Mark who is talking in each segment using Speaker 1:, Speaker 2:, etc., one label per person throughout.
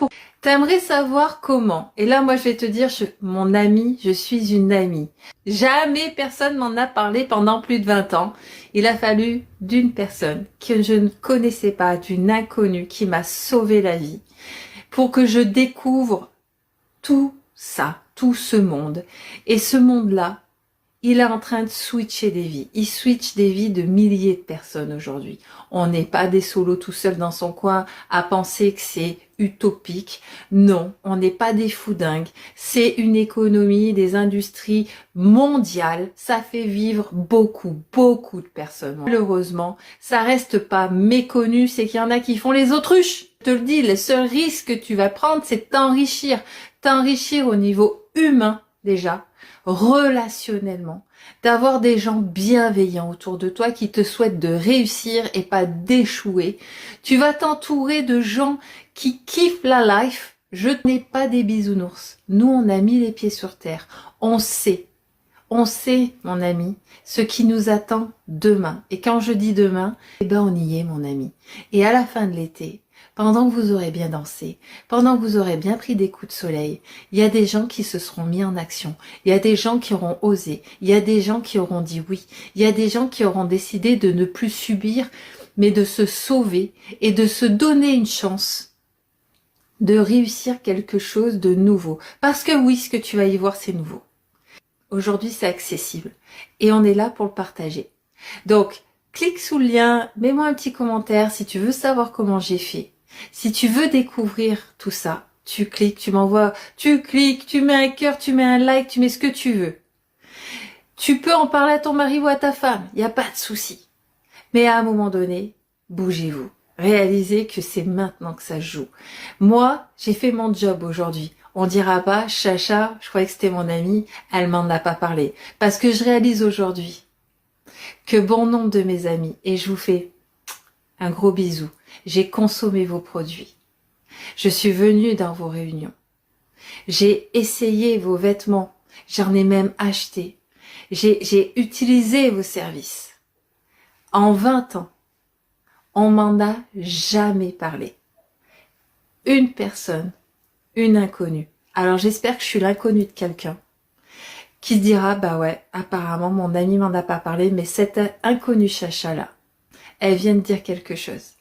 Speaker 1: pourquoi. T'aimerais savoir comment. Et là, moi, je vais te dire, mon ami, je suis une amie. Jamais personne m'en a parlé pendant plus de 20 ans. Il a fallu d'une personne que je ne connaissais pas, d'une inconnue qui m'a sauvé la vie, pour que je découvre tout ça, tout ce monde. Et ce monde-là, il est en train de switcher des vies. Il switch des vies de milliers de personnes aujourd'hui. On n'est pas des solos tout seuls dans son coin à penser que c'est utopique. Non, on n'est pas des fous dingues. C'est une économie, des industries mondiales. Ça fait vivre beaucoup, beaucoup de personnes. Malheureusement, ça reste pas méconnu. C'est qu'il y en a qui font les autruches. Je te le dis, le seul risque que tu vas prendre, c'est de t'enrichir. T'enrichir au niveau humain déjà, relationnellement, d'avoir des gens bienveillants autour de toi qui te souhaitent de réussir et pas d'échouer. Tu vas t'entourer de gens qui kiffent la life. Je n'ai pas des bisounours. Nous, on a mis les pieds sur terre. On sait, mon ami, ce qui nous attend demain. Et quand je dis demain, eh ben on y est, mon ami. Et à la fin de l'été, pendant que vous aurez bien dansé, pendant que vous aurez bien pris des coups de soleil, il y a des gens qui se seront mis en action, il y a des gens qui auront osé, il y a des gens qui auront dit oui, il y a des gens qui auront décidé de ne plus subir, mais de se sauver et de se donner une chance de réussir quelque chose de nouveau. Parce que oui, ce que tu vas y voir, c'est nouveau. Aujourd'hui, c'est accessible et on est là pour le partager. Donc, clique sous le lien, mets-moi un petit commentaire si tu veux savoir comment j'ai fait. Si tu veux découvrir tout ça, tu cliques, tu m'envoies, tu cliques, tu mets un cœur, tu mets un like, tu mets ce que tu veux. Tu peux en parler à ton mari ou à ta femme, il n'y a pas de souci. Mais à un moment donné, bougez-vous. Réalisez que c'est maintenant que ça se joue. Moi, j'ai fait mon job aujourd'hui. On dira pas, Chacha, je croyais que c'était mon amie, elle m'en a pas parlé. Parce que je réalise aujourd'hui que bon nombre de mes amis, et je vous fais un gros bisou, j'ai consommé vos produits. Je suis venue dans vos réunions. J'ai essayé vos vêtements. J'en ai même acheté. J'ai utilisé vos services. En 20 ans, on m'en a jamais parlé. Une personne, une inconnue. Alors j'espère que je suis l'inconnue de quelqu'un qui se dira, bah ouais, apparemment mon ami m'en a pas parlé, mais cette inconnue Chacha là, elle vient de dire quelque chose.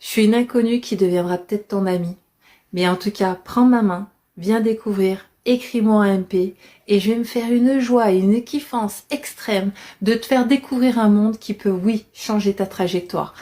Speaker 1: Je suis une inconnue qui deviendra peut-être ton amie. Mais en tout cas, prends ma main, viens découvrir, écris-moi un MP et je vais me faire une joie et une kiffance extrême de te faire découvrir un monde qui peut, oui, changer ta trajectoire.